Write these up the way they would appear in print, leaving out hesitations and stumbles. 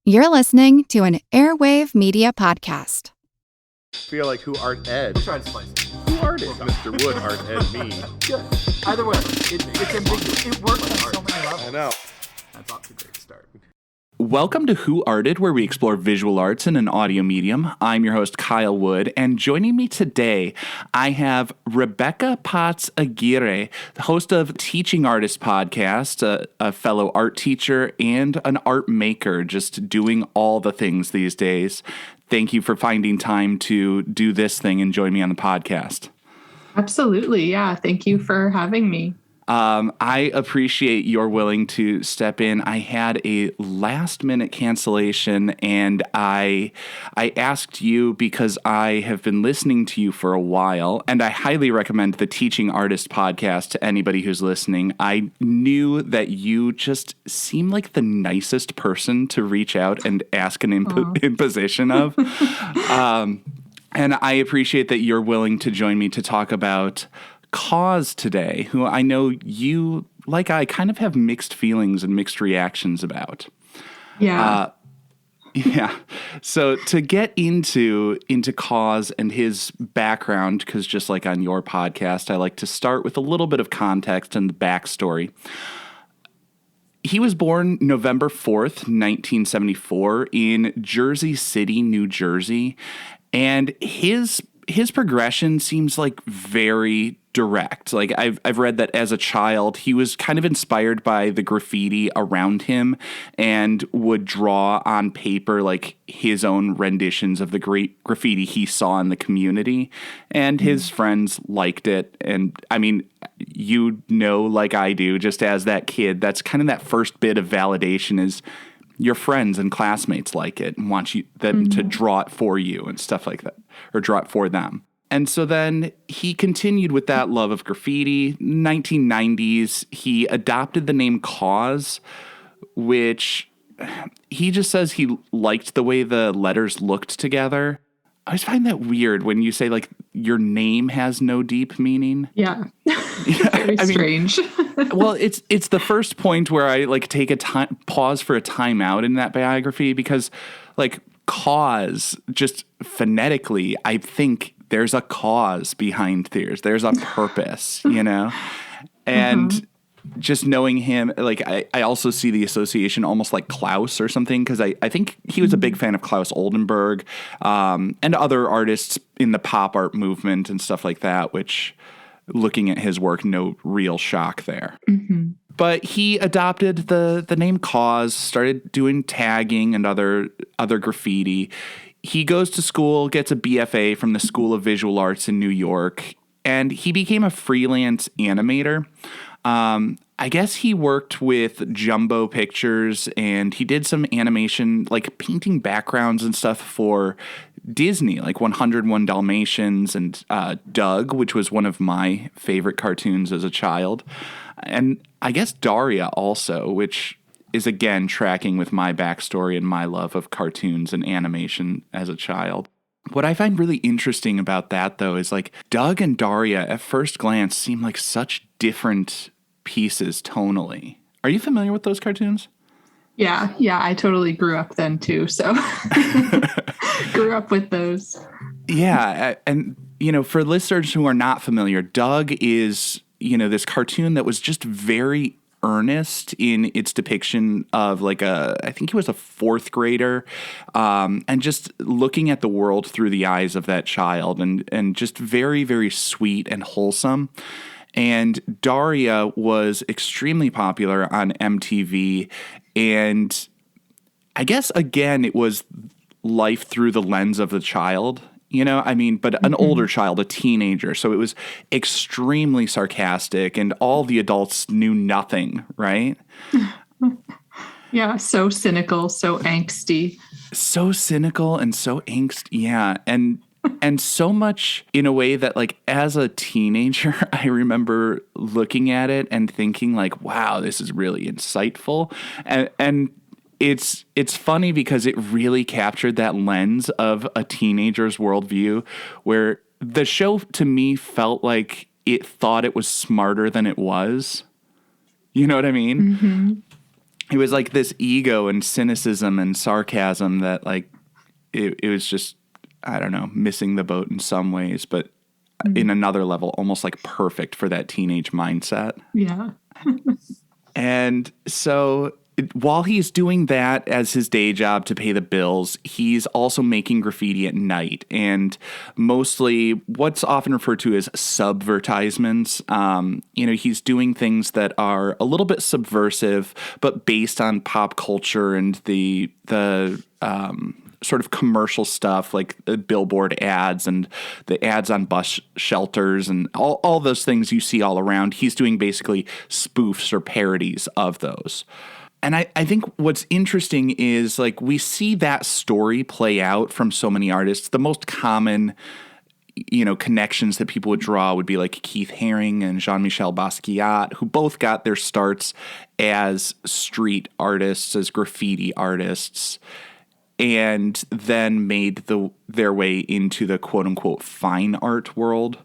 You're listening to an Airwave Media Podcast. Feel like who art Ed? We'll try to spice it. Who art it? Mr. Wood art Ed me. Good. Either way, it's ambiguous. It works on so many levels. I know. That's off to a great start. Welcome to Who Arted, where we explore visual arts in an audio medium. I'm your host, Kyle Wood, and joining me today, I have Rebecca Potts Aguirre, the host of Teaching Artist Podcast, a fellow art teacher and an art maker, just doing all the things these days. Thank you for finding time to do this thing and join me on the podcast. Absolutely. Yeah. Thank you for having me. I appreciate your willing to step in. I had a last minute cancellation and I asked you because I have been listening to you for a while and I highly recommend the Teaching Artist Podcast to anybody who's listening. I knew that you just seem like the nicest person to reach out and ask an imposition of. And I appreciate that you're willing to join me to talk about KAWS today, who I know you, like I, kind of have mixed feelings and mixed reactions about. Yeah. Yeah. So to get into KAWS and his background, because just like on your podcast, I like to start with a little bit of context and the backstory. He was born November 4th, 1974 in Jersey City, New Jersey, and his progression seems like very direct. Like I've read that as a child, he was kind of inspired by the graffiti around him and would draw on paper like his own renditions of the great graffiti he saw in the community. And his friends liked it. And I mean, like I do, just as that kid, that's kind of that first bit of validation is your friends and classmates like it and want them to draw it for you and stuff like that, or draw it for them. And so then he continued with that love of graffiti. 1990s, he adopted the name KAWS, which he just says he liked the way the letters looked together. I always find that weird when you say, like, your name has no deep meaning. Yeah. Very strange. Well, it's the first point where I, like, take a pause for a timeout in that biography because, like, KAWS, just phonetically, I think there's a cause behind theirs. There's a purpose, you know? And just knowing him, like, I also see the association almost like Klaus or something, because I think he was a big fan of Klaus Oldenburg and other artists in the pop art movement and stuff like that, which, looking at his work, no real shock there. But he adopted the name KAWS, started doing tagging and other graffiti. He goes to school, gets a BFA from the School of Visual Arts in New York, and he became a freelance animator. I guess he worked with Jumbo Pictures, and he did some animation, like painting backgrounds and stuff for Disney, like 101 Dalmatians and Doug, which was one of my favorite cartoons as a child. And I guess Daria also, which is, again, tracking with my backstory and my love of cartoons and animation as a child. What I find really interesting about that, though, is like Doug and Daria at first glance seem like such different pieces tonally. Are you familiar with those cartoons? Yeah. I totally grew up then too. So grew up with those. Yeah. And, for listeners who are not familiar, Doug is, this cartoon that was just very earnest in its depiction of I think he was a fourth grader, and just looking at the world through the eyes of that child and just very, very sweet and wholesome. And Daria was extremely popular on MTV. And I guess, again, it was life through the lens of the child, but an older child, a teenager. So it was extremely sarcastic and all the adults knew nothing, right? Yeah. So cynical, so angsty. So cynical and so angst. Yeah. And so much in a way that, like, as a teenager, I remember looking at it and thinking, like, wow, this is really insightful. And it's funny because it really captured that lens of a teenager's worldview, where the show to me felt like it thought it was smarter than it was. You know what I mean? it was like this ego and cynicism and sarcasm that like it was just, I don't know, missing the boat in some ways, but in another level, almost like perfect for that teenage mindset. Yeah. And so while he's doing that as his day job to pay the bills, he's also making graffiti at night, and mostly what's often referred to as subvertisements. He's doing things that are a little bit subversive, but based on pop culture and the sort of commercial stuff, like the billboard ads and the ads on bus shelters and all those things you see all around. He's doing basically spoofs or parodies of those. And I think what's interesting is like we see that story play out from so many artists. The most common, connections that people would draw would be like Keith Haring and Jean-Michel Basquiat, who both got their starts as street artists, as graffiti artists, and then made their way into the quote-unquote fine art world.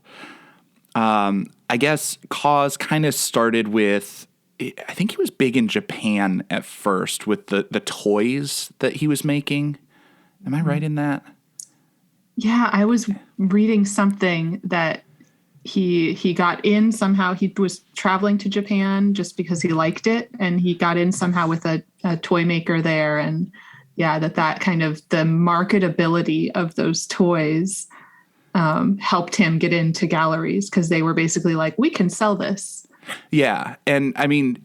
I guess KAWS kind of started with, I think he was big in Japan at first with the toys that he was making. Am I right in that? Yeah, I was reading something that he got in somehow. He was traveling to Japan just because he liked it, and he got in somehow with a toy maker there. And yeah, that kind of the marketability of those toys helped him get into galleries because they were basically like, we can sell this. Yeah. And I mean,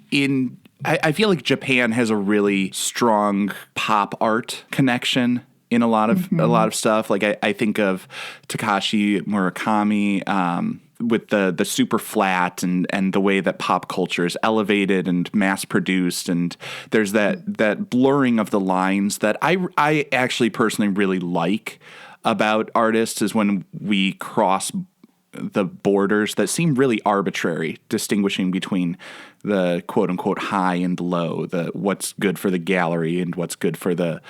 I feel like Japan has a really strong pop art connection in a lot of stuff. Like I think of Takashi Murakami with the super flat and the way that pop culture is elevated and mass produced. And there's that blurring of the lines that I actually personally really like about artists is when we cross the borders that seem really arbitrary, distinguishing between the quote unquote high and low, the what's good for the gallery and what's good for the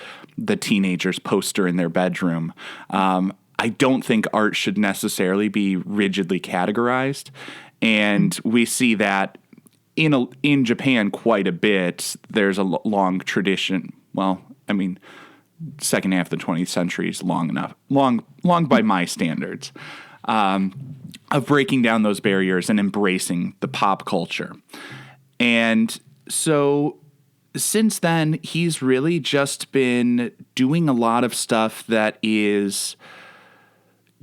teenager's poster in their bedroom. I don't think art should necessarily be rigidly categorized. And we see that in Japan quite a bit. There's a long tradition. Well, I mean, second half of the 20th century is long by my standards. Of breaking down those barriers and embracing the pop culture. And so since then, he's really just been doing a lot of stuff that is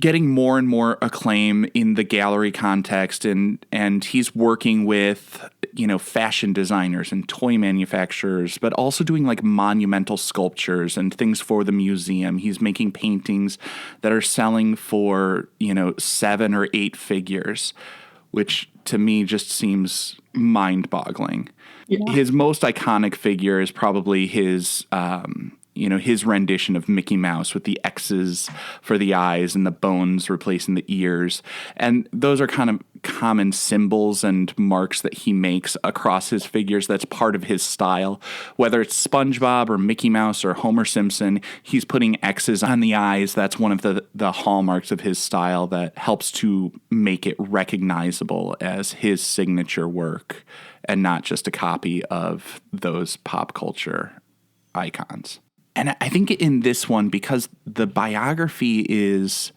getting more and more acclaim in the gallery context, and he's working with, fashion designers and toy manufacturers, but also doing like monumental sculptures and things for the museum. He's making paintings that are selling for, 7 or 8 figures, which to me just seems mind-boggling. Yeah. His most iconic figure is probably his his rendition of Mickey Mouse with the X's for the eyes and the bones replacing the ears. And those are kind of common symbols and marks that he makes across his figures. That's part of his style. Whether it's SpongeBob or Mickey Mouse or Homer Simpson, he's putting X's on the eyes. That's one of the hallmarks of his style that helps to make it recognizable as his signature work and not just a copy of those pop culture icons. And I think in this one, because the biography is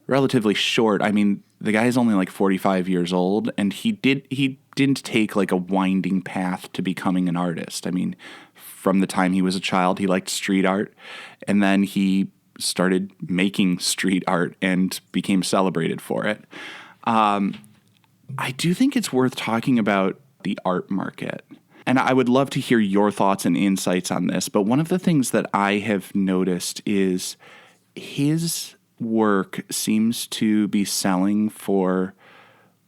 relatively short, I mean, the guy is only like 45 years old, and he didn't take like a winding path to becoming an artist. I mean, from the time he was a child, he liked street art, and then he started making street art and became celebrated for it. I do think it's worth talking about the art market. And I would love to hear your thoughts and insights on this. But one of the things that I have noticed is his work seems to be selling for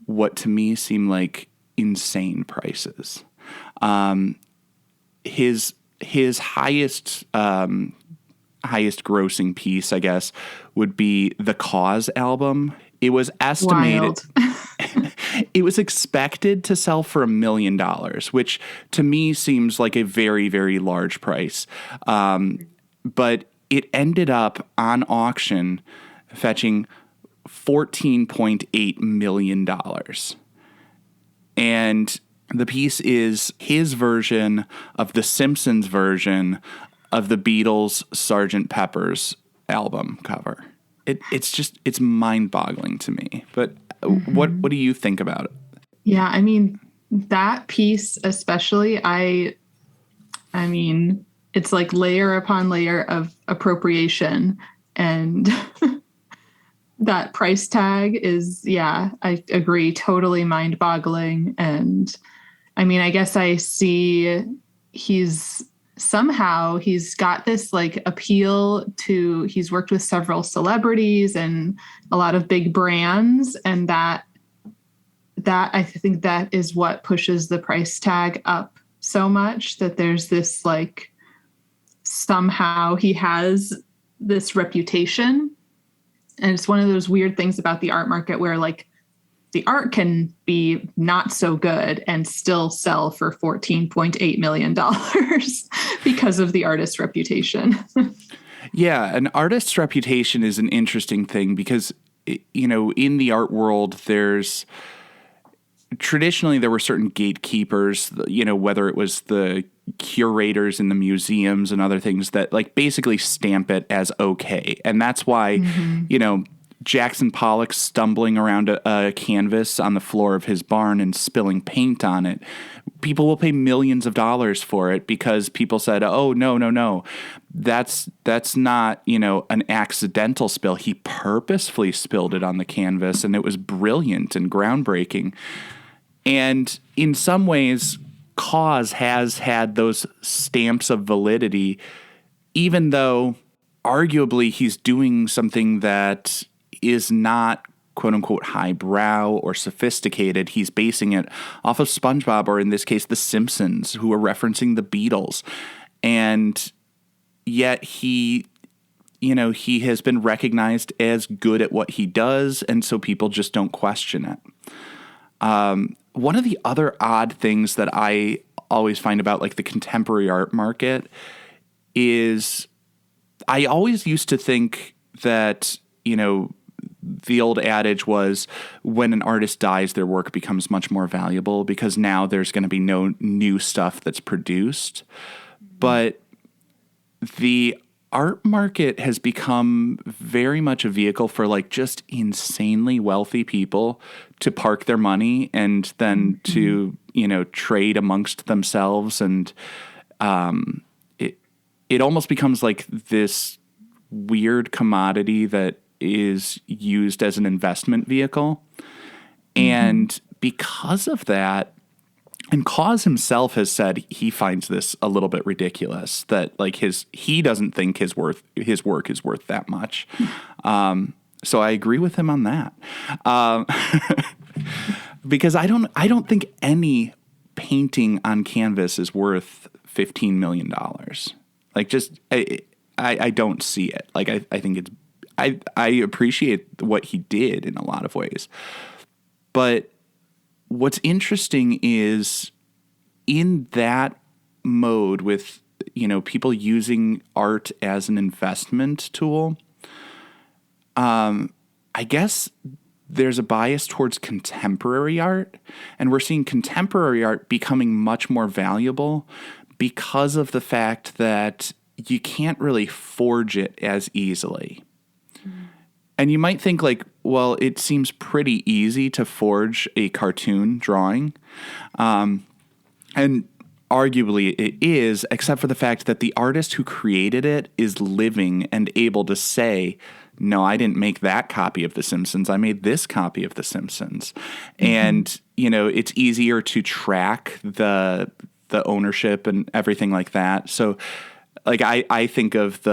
what to me seem like insane prices. His highest grossing piece, I guess, would be the KAWS album. It was estimated. It was expected to sell for $1 million, which to me seems like a very, very large price. But it ended up on auction fetching $14.8 million. And The piece is his version of the Simpsons version of the Beatles' Sgt. Pepper's album cover. It's mind-boggling to me. But what do you think about it? Yeah, I mean, that piece especially, I mean, it's like layer upon layer of appropriation, and that price tag is, yeah, I agree, totally mind-boggling. And I mean, I guess I see he's got this like appeal to, he's worked with several celebrities and a lot of big brands, and that I think that is what pushes the price tag up so much, that there's this like, somehow he has this reputation. And it's one of those weird things about the art market where like the art can be not so good and still sell for $14.8 million because of the artist's reputation. Yeah, an artist's reputation is an interesting thing because, in the art world, traditionally there were certain gatekeepers, whether it was the curators in the museums and other things that like basically stamp it as okay. And that's why, Jackson Pollock stumbling around a canvas on the floor of his barn and spilling paint on it. People will pay millions of dollars for it because people said, oh, no. That's not, an accidental spill. He purposefully spilled it on the canvas and it was brilliant and groundbreaking. And in some ways, KAWS has had those stamps of validity, even though arguably he's doing something that is not quote unquote highbrow or sophisticated. He's basing it off of SpongeBob, or in this case, The Simpsons, who are referencing the Beatles. And yet he has been recognized as good at what he does. And so people just don't question it. One of the other odd things that I always find about like the contemporary art market is I always used to think that, the old adage was when an artist dies, their work becomes much more valuable because now there's going to be no new stuff that's produced. But the art market has become very much a vehicle for like just insanely wealthy people to park their money and then to, trade amongst themselves. And it almost becomes like this weird commodity that is used as an investment vehicle. And because of that, and KAWS himself has said he finds this a little bit ridiculous, that like he doesn't think his work is worth that much. So I agree with him on that. Because I don't think any painting on canvas is worth $15 million. Like just I don't see it. Like I think it's I appreciate what he did in a lot of ways. But what's interesting is in that mode with, people using art as an investment tool, I guess there's a bias towards contemporary art, and we're seeing contemporary art becoming much more valuable because of the fact that you can't really forge it as easily. And you might think like, well, it seems pretty easy to forge a cartoon drawing. And arguably it is, except for the fact that the artist who created it is living and able to say, no, I didn't make that copy of The Simpsons. I made this copy of The Simpsons. And, it's easier to track the ownership and everything like that. So like I think of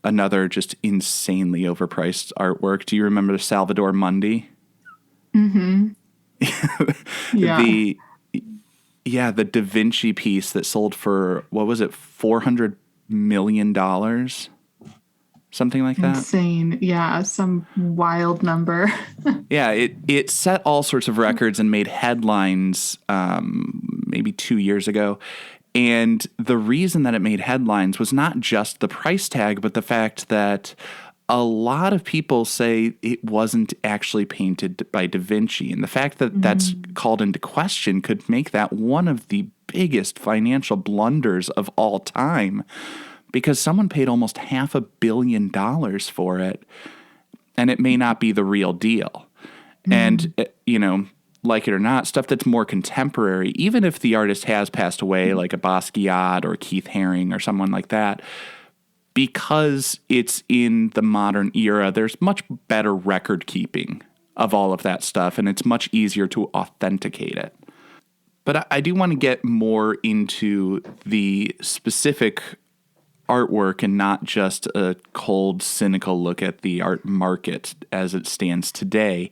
another just insanely overpriced artwork. Do you remember Salvador Mundi? Mm-hmm. Yeah. The Da Vinci piece that sold for, what was it, $400 million? Something like that. Insane. Yeah, some wild number. Yeah, it set all sorts of records and made headlines maybe 2 years ago. And the reason that it made headlines was not just the price tag, but the fact that a lot of people say it wasn't actually painted by Da Vinci. And the fact that that's called into question could make that one of the biggest financial blunders of all time, because someone paid almost $500 million for it, and it may not be the real deal. And, like it or not, stuff that's more contemporary, even if the artist has passed away, like a Basquiat or Keith Haring or someone like that, because it's in the modern era, there's much better record keeping of all of that stuff, and it's much easier to authenticate it. But I do want to get more into the specific artwork and not just a cold, cynical look at the art market as it stands today,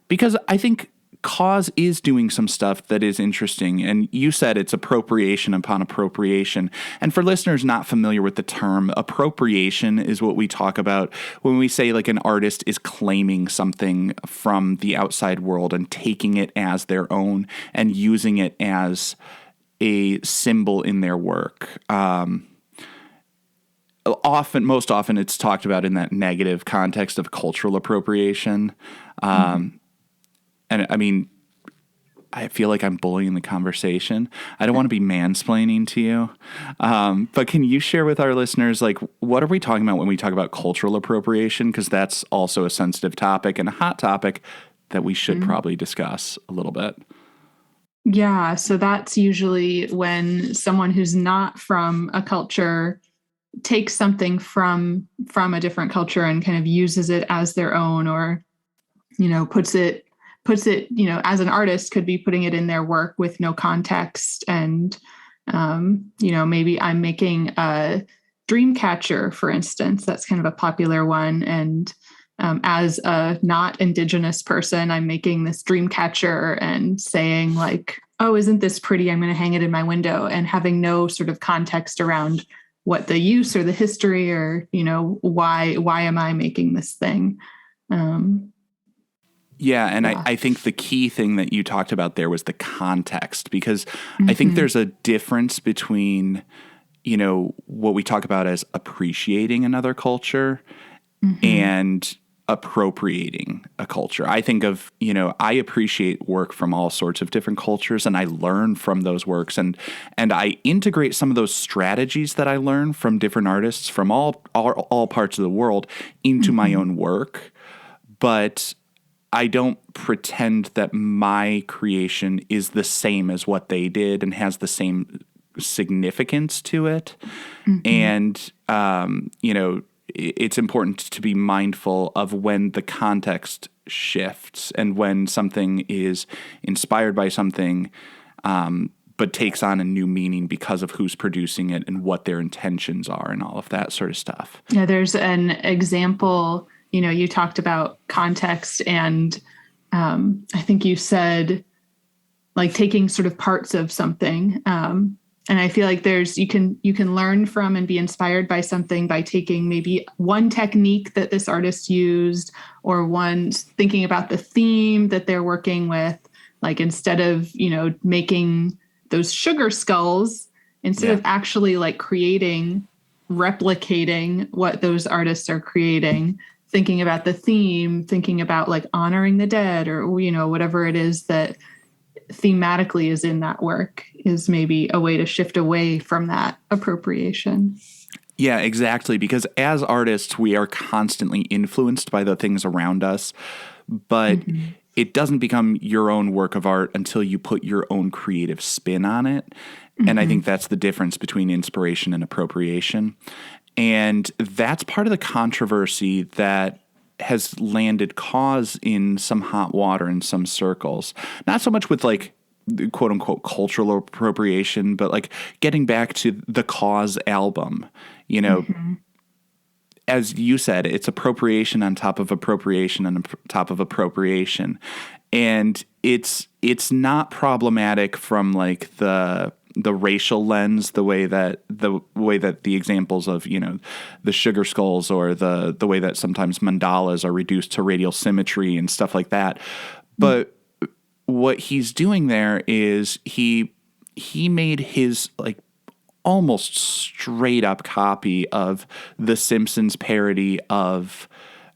because I think KAWS is doing some stuff that is interesting. And you said it's appropriation upon appropriation. And for listeners not familiar with the term, appropriation is what we talk about when we say like an artist is claiming something from the outside world and taking it as their own and using it as a symbol in their work. Most often it's talked about in that negative context of cultural appropriation. And I mean, I feel like I'm bullying the conversation. I don't want to be mansplaining to you. But can you share with our listeners, like, what are we talking about when we talk about cultural appropriation? Because that's also a sensitive topic and a hot topic that we should probably discuss a little bit. Yeah. So that's usually when someone who's not from a culture takes something from a different culture and kind of uses it as their own, or, puts it, as an artist could be putting it in their work with no context. And, maybe I'm making a dream catcher, for instance. That's kind of a popular one. And as a not Indigenous person, I'm making this dream catcher and saying like, oh, isn't this pretty? I'm going to hang it in my window, and having no sort of context around what the use or the history or, why am I making this thing? I think the key thing that you talked about there was the context, because I think there's a difference between, what we talk about as appreciating another culture and appropriating a culture. I think of, I appreciate work from all sorts of different cultures, and I learn from those works, and I integrate some of those strategies that I learn from different artists from all parts of the world into my own work. But I don't pretend that my creation is the same as what they did and has the same significance to it. And, it's important to be mindful of when the context shifts and when something is inspired by something, but takes on a new meaning because of who's producing it and what their intentions are and all of that sort of stuff. Yeah, there's an example. You talked about context, and I think you said like taking sort of parts of something. And I feel like you can learn from and be inspired by something by taking maybe one technique that this artist used, or one thinking about the theme that they're working with. Like instead of, making those sugar skulls, instead of actually like replicating what those artists are creating, thinking about the theme, thinking about like honoring the dead, or, whatever it is that thematically is in that work, is maybe a way to shift away from that appropriation. Yeah, exactly. Because as artists, we are constantly influenced by the things around us, but it doesn't become your own work of art until you put your own creative spin on it. And I think that's the difference between inspiration and appropriation. And that's part of the controversy that has landed KAWS in some hot water in some circles. Not so much with like quote unquote cultural appropriation, but like getting back to the KAWS album, as you said, it's appropriation on top of appropriation on top of appropriation. And it's not problematic from like the racial lens, the way that the examples of, the sugar skulls, or the way that sometimes mandalas are reduced to radial symmetry and stuff like that. But what he's doing there is he made his like almost straight up copy of the Simpsons parody of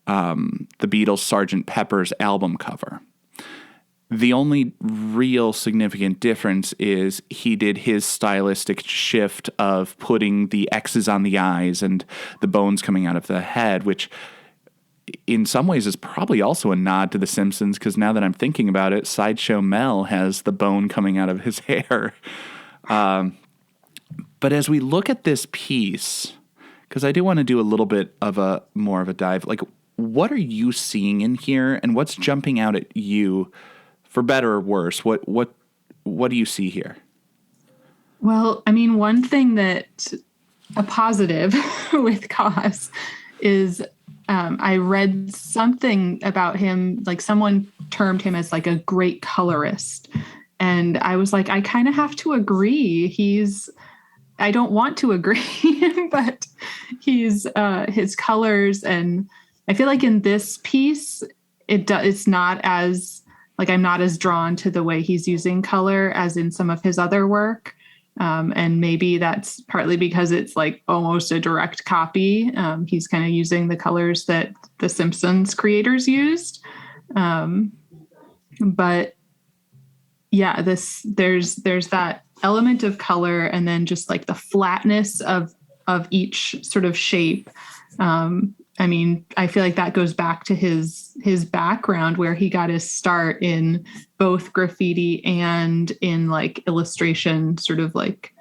the Beatles' Sgt. Pepper's album cover. The only real significant difference is he did his stylistic shift of putting the X's on the eyes and the bones coming out of the head, which in some ways is probably also a nod to The Simpsons, because now that I'm thinking about it, Sideshow Mel has the bone coming out of his hair. But as we look at this piece, because I do want to do a little bit of more of a dive, like, what are you seeing in here, and what's jumping out at you? For better or worse, what do you see here? Well, I mean, one thing that a positive with KAWS is I read something about him, like someone termed him as like a great colorist. And I was like, I kind of have to agree. I don't want to agree, but he's his colors. And I feel like in this piece, it's not as, like, I'm not as drawn to the way he's using color as in some of his other work. And maybe that's partly because it's like almost a direct copy. He's kind of using the colors that the Simpsons creators used. But yeah, there's that element of color, and then just like the flatness of each sort of shape. I mean, I feel like that goes back to his background, where he got his start in both graffiti and in like illustration, sort of like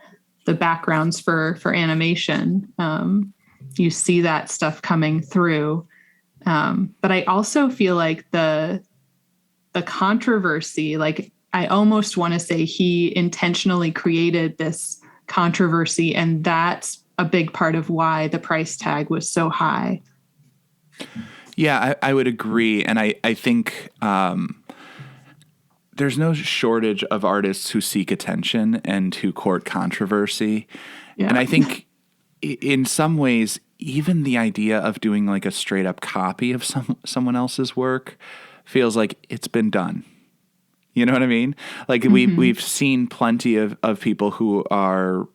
the backgrounds for animation. You see that stuff coming through. But I also feel like the controversy, like, I almost want to say he intentionally created this controversy, and that's a big part of why the price tag was so high. Yeah, I would agree. And I think there's no shortage of artists who seek attention and who court controversy. Yeah. And I think in some ways, even the idea of doing like a straight up copy of someone else's work feels like it's been done. You know what I mean? Like we've seen plenty of people who are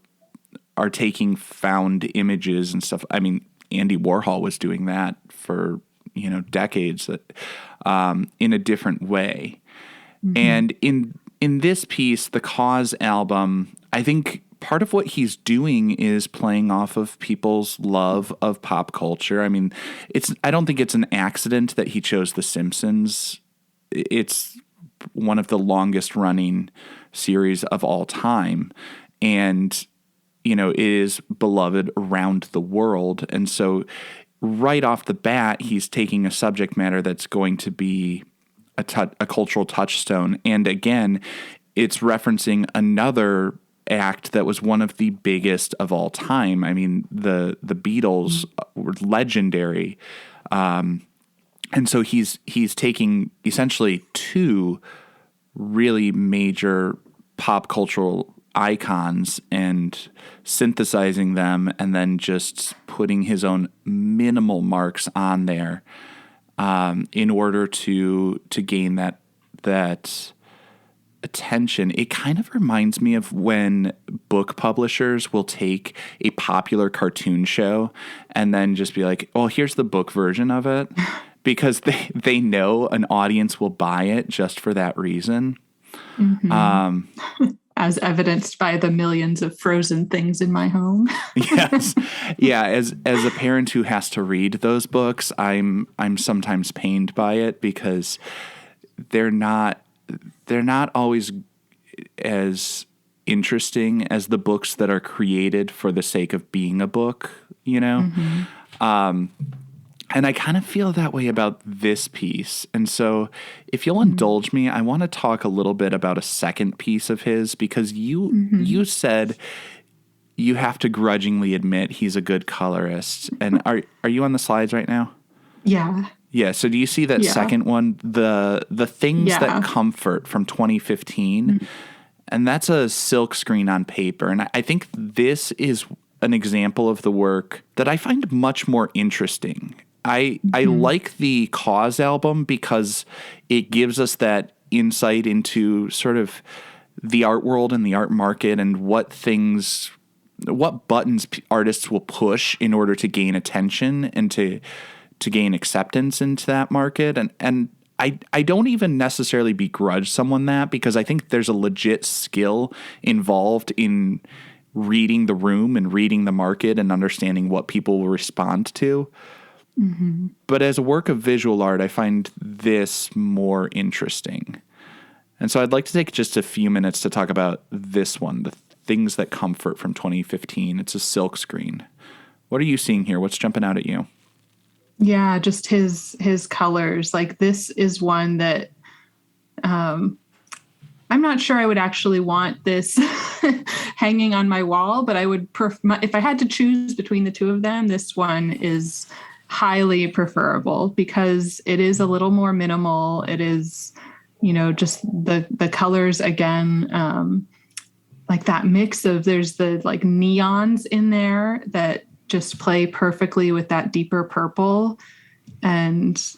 taking found images and stuff. I mean, Andy Warhol was doing that for, decades, in a different way. Mm-hmm. And in this piece, the KAWS album, I think part of what he's doing is playing off of people's love of pop culture. I mean, I don't think it's an accident that he chose The Simpsons. It's one of the longest running series of all time. And it is beloved around the world. And so right off the bat, he's taking a subject matter that's going to be a cultural touchstone. And again, it's referencing another act that was one of the biggest of all time. I mean, the Beatles were legendary. And so he's taking essentially two really major pop cultural icons and synthesizing them, and then just putting his own minimal marks on there in order to gain that attention. It kind of reminds me of when book publishers will take a popular cartoon show and then just be like, "Oh, here's the book version of it," because they know an audience will buy it just for that reason. Mm-hmm. As evidenced by the millions of Frozen things in my home. Yes. Yeah. As a parent who has to read those books, I'm sometimes pained by it, because they're not always as interesting as the books that are created for the sake of being a book, Mm-hmm. And I kind of feel that way about this piece. And so if you'll indulge me, I want to talk a little bit about a second piece of his, because you said you have to grudgingly admit he's a good colorist. And are you on the slides right now? Yeah. Yeah. So do you see that second one, the Things That Comfort from 2015? Mm-hmm. And that's a silk screen on paper. And I think this is an example of the work that I find much more interesting. I like the KAWS album because it gives us that insight into sort of the art world and the art market and what things what buttons artists will push in order to gain attention and to gain acceptance into that market. And I don't even necessarily begrudge someone that, because I think there's a legit skill involved in reading the room and reading the market and understanding what people will respond to. Mm-hmm. But as a work of visual art, I find this more interesting. And so I'd like to take just a few minutes to talk about this one, The Things That Comfort from 2015. It's a silk screen. What are you seeing here? What's jumping out at you? Yeah, just his colors. Like, this is one that I'm not sure I would actually want this hanging on my wall, but I would if I had to choose between the two of them, this one is highly preferable because it is a little more minimal. It is, just the colors again, like that mix of, there's the like neons in there that just play perfectly with that deeper purple, and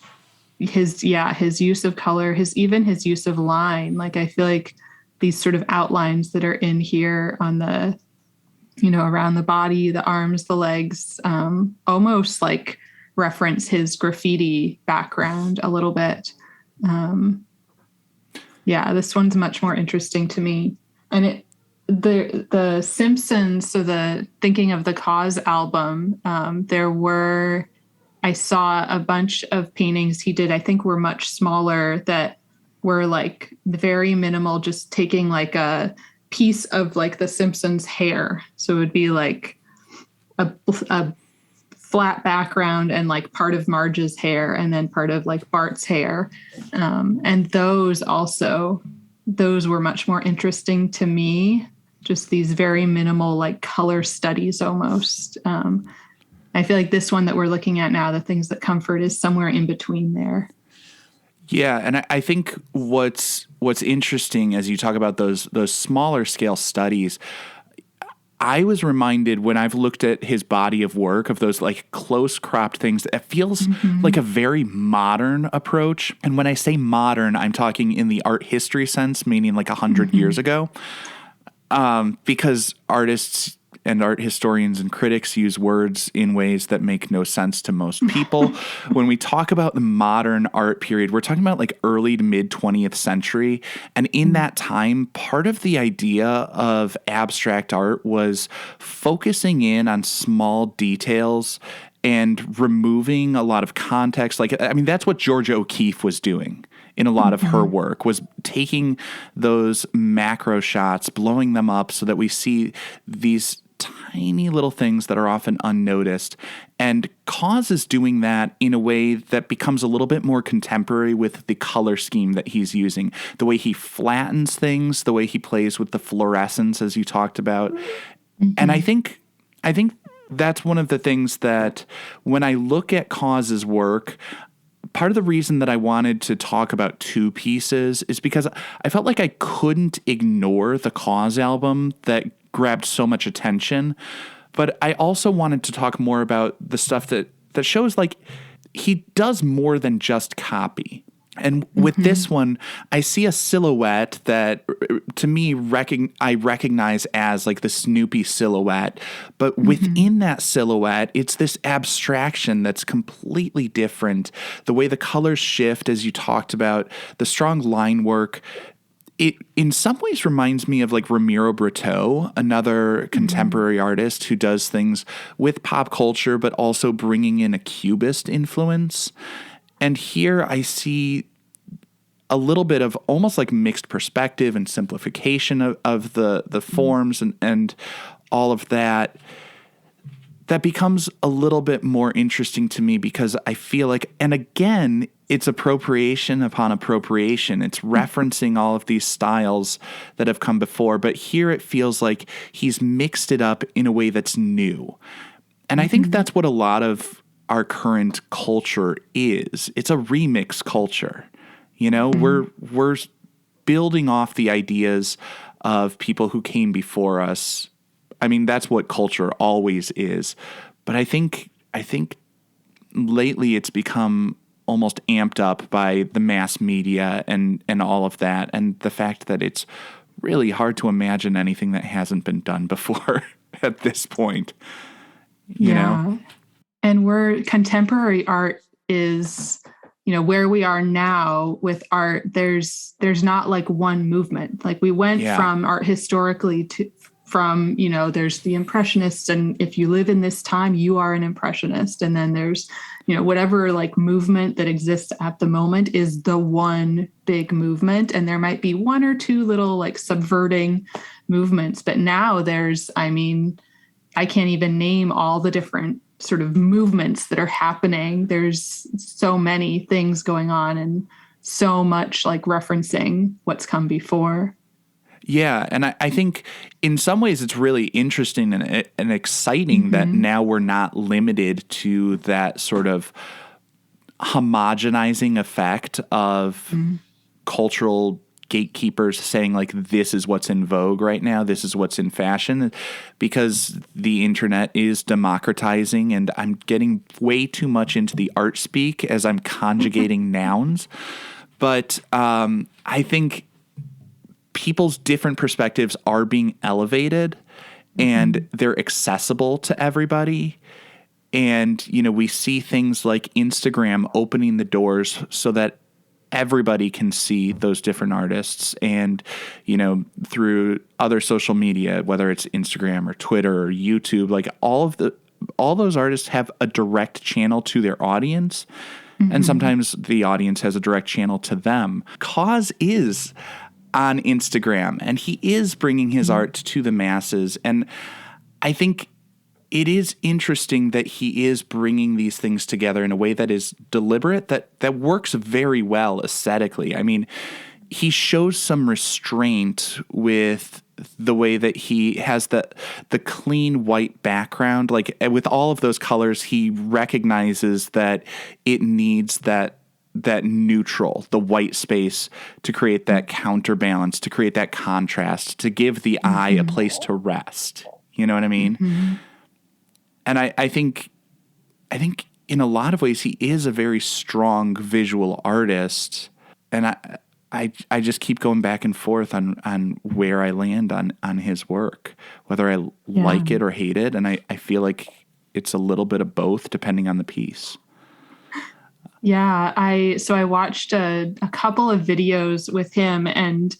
his use of color, his use of line. Like, I feel like these sort of outlines that are in here on the, around the body, the arms, the legs, almost like reference his graffiti background a little bit. This one's much more interesting to me. And the Simpsons, so thinking of the KAWS album, I saw a bunch of paintings he did, I think were much smaller, that were like very minimal, just taking like a piece of like the Simpsons hair. So it would be like a flat background and like part of Marge's hair and then part of like Bart's hair. And those were much more interesting to me. Just these very minimal, like color studies almost. I feel like this one that we're looking at now, The Things That Comfort, is somewhere in between there. Yeah, and I think what's interesting as you talk about those smaller scale studies, I was reminded when I've looked at his body of work of those like close cropped things, it feels like a very modern approach. And when I say modern, I'm talking in the art history sense, meaning like 100 years ago. Because artists and art historians and critics use words in ways that make no sense to most people. When we talk about the modern art period, we're talking about like early to mid 20th century. And in that time, part of the idea of abstract art was focusing in on small details and removing a lot of context. Like, I mean, that's what Georgia O'Keeffe was doing in a lot of her work, was taking those macro shots, blowing them up so that we see these tiny little things that are often unnoticed. And KAWS is doing that in a way that becomes a little bit more contemporary with the color scheme that he's using, the way he flattens things, the way he plays with the fluorescence, as you talked about. And I think that's one of the things that when I look at KAWS's work, part of the reason that I wanted to talk about two pieces is because I felt like I couldn't ignore the KAWS album that grabbed so much attention. But I also wanted to talk more about the stuff that shows like he does more than just copy. And with this one, I see a silhouette that, to me, I recognize as like the Snoopy silhouette. But within that silhouette, it's this abstraction that's completely different. The way the colors shift, as you talked about, the strong line work. It in some ways reminds me of like Ramiro Brito, another contemporary artist who does things with pop culture, but also bringing in a Cubist influence. And here I see a little bit of almost like mixed perspective and simplification of the forms and all of that. That becomes a little bit more interesting to me because I feel like, and again, it's appropriation upon appropriation. It's referencing all of these styles that have come before, but here it feels like he's mixed it up in a way that's new. And I think that's what a lot of our current culture is. It's a remix culture. You know, we're building off the ideas of people who came before us. I mean, that's what culture always is. But I think lately it's become almost amped up by the mass media and all of that, and the fact that it's really hard to imagine anything that hasn't been done before at this point. You know? And where contemporary art is, where we are now with art, there's not like one movement. Like we went from art historically from, there's the Impressionists, and if you live in this time, you are an Impressionist. And then there's, whatever like movement that exists at the moment is the one big movement. And there might be one or two little like subverting movements. But now I can't even name all the different sort of movements that are happening. There's so many things going on and so much like referencing what's come before. Yeah. And I think in some ways it's really interesting and exciting that now we're not limited to that sort of homogenizing effect of cultural gatekeepers saying like, this is what's in vogue right now, this is what's in fashion, because the internet is democratizing. And I'm getting way too much into the art speak as I'm conjugating nouns. But I think people's different perspectives are being elevated and they're accessible to everybody. And, we see things like Instagram opening the doors so that everybody can see those different artists, and, through other social media, whether it's Instagram or Twitter or YouTube, like all those artists have a direct channel to their audience. And sometimes the audience has a direct channel to them. KAWS is on Instagram and he is bringing his art to the masses. And I think it is interesting that he is bringing these things together in a way that is deliberate, that works very well aesthetically. I mean, he shows some restraint with the way that he has the clean white background. Like with all of those colors, he recognizes that it needs that neutral, the white space, to create that counterbalance, to create that contrast, to give the eye a place to rest. You know what I mean? And I think in a lot of ways he is a very strong visual artist, and I just keep going back and forth on where I land on his work, whether I like it or hate it, and I feel like it's a little bit of both depending on the piece. Yeah, I watched a couple of videos with him, and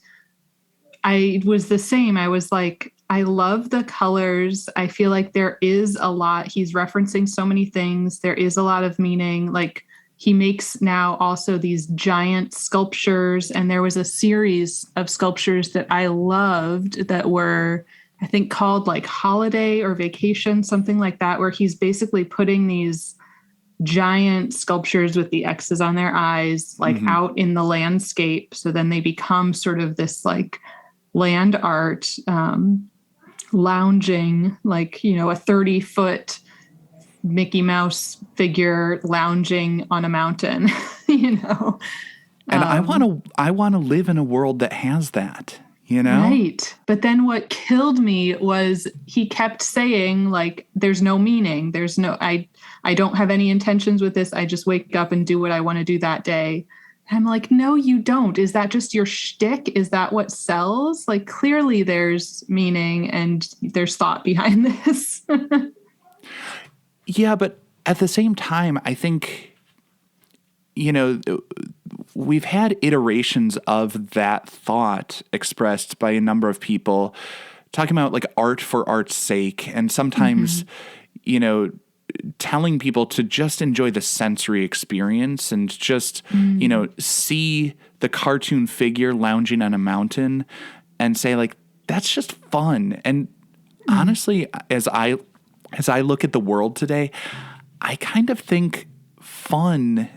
I was the same. I was like, I love the colors. I feel like there is a lot. He's referencing so many things. There is a lot of meaning. Like he makes now also these giant sculptures. And there was a series of sculptures that I loved that were, I think, called like Holiday or Vacation, something like that, where he's basically putting these giant sculptures with the X's on their eyes, like out in the landscape. So then they become sort of this like land art, lounging, like, a 30-foot Mickey Mouse figure lounging on a mountain, And I want to live in a world that has that, Right. But then what killed me was he kept saying like, there's no meaning. There's no, I don't have any intentions with this. I just wake up and do what I want to do that day. I'm like, no, you don't. Is that just your shtick? Is that what sells? Like, clearly there's meaning and there's thought behind this. Yeah, but at the same time, I think, we've had iterations of that thought expressed by a number of people talking about like art for art's sake. And sometimes, telling people to just enjoy the sensory experience and just, see the cartoon figure lounging on a mountain and say like, that's just fun. And honestly, as I look at the world today, I kind of think fun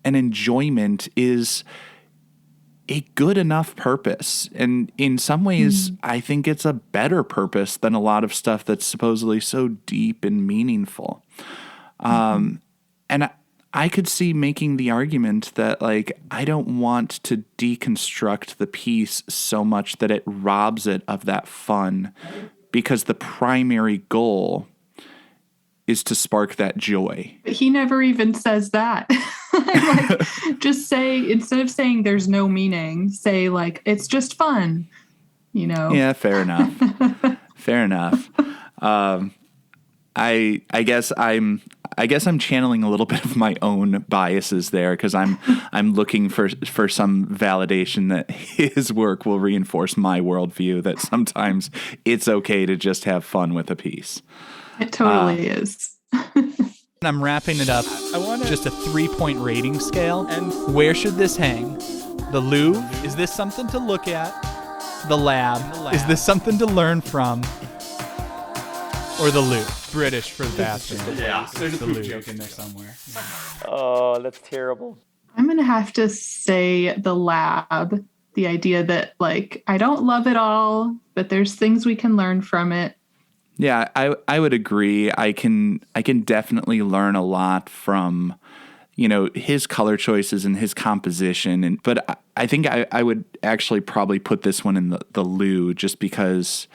and enjoyment is a good enough purpose. And in some ways, I think it's a better purpose than a lot of stuff that's supposedly so deep and meaningful. And I could see making the argument that, like, I don't want to deconstruct the piece so much that it robs it of that fun, because the primary goal is to spark that joy. He never even says that. Like, just say, instead of saying there's no meaning, say like, it's just fun. you know? Yeah, fair enough. Fair enough. I guess I'm channeling a little bit of my own biases there because I'm looking for some validation that his work will reinforce my worldview that sometimes it's okay to just have fun with a piece. It totally is. I'm wrapping it up. I want just a 3-point rating scale. And where should this hang? The Louvre? Is this something to look at? The lab? Is this something to learn from? Or the Louvre? British for bathroom. Yeah, there's a poop joke in there somewhere. Oh, that's terrible. I'm going to have to say the lab. The idea that, like, I don't love it all, but there's things we can learn from it. Yeah, I would agree. I can definitely learn a lot from, his color choices and his composition. But I think I would actually probably put this one in the loo just because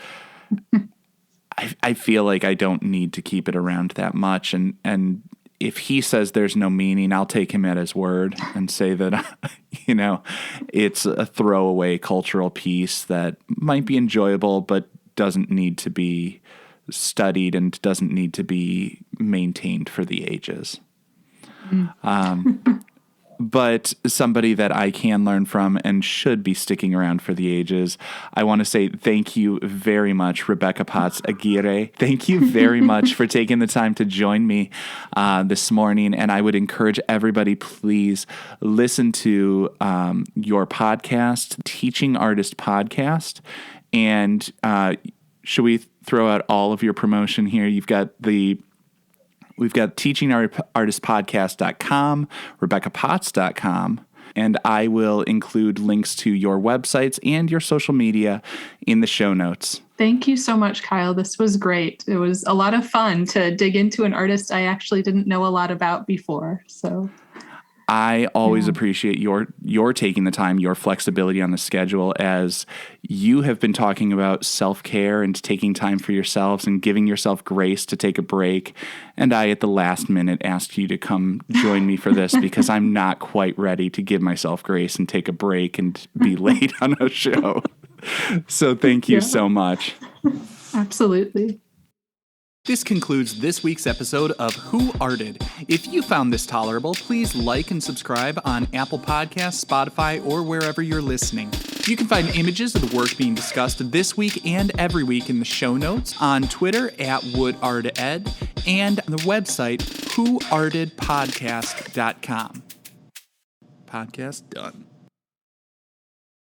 I feel like I don't need to keep it around that much. And if he says there's no meaning, I'll take him at his word and say that, it's a throwaway cultural piece that might be enjoyable, but doesn't need to be studied and doesn't need to be maintained for the ages. But somebody that I can learn from and should be sticking around for the ages, I want to say thank you very much, Rebecca Potts Aguirre. Thank you very much for taking the time to join me this morning. And I would encourage everybody, please listen to your podcast, Teaching Artist Podcast. And should we throw out all of your promotion here? We've got teachingartistpodcast.com, RebeccaPotts.com, and I will include links to your websites and your social media in the show notes. Thank you so much, Kyle. This was great. It was a lot of fun to dig into an artist I actually didn't know a lot about before. So I always appreciate your taking the time, your flexibility on the schedule, as you have been talking about self-care and taking time for yourselves and giving yourself grace to take a break. And I, at the last minute, asked you to come join me for this because I'm not quite ready to give myself grace and take a break and be late on a show. So thank you so much. Absolutely. This concludes this week's episode of Who Arted. If you found this tolerable, please like and subscribe on Apple Podcasts, Spotify, or wherever you're listening. You can find images of the work being discussed this week and every week in the show notes, on Twitter at WoodArtEd, and the website whoartedpodcast.com. Podcast done.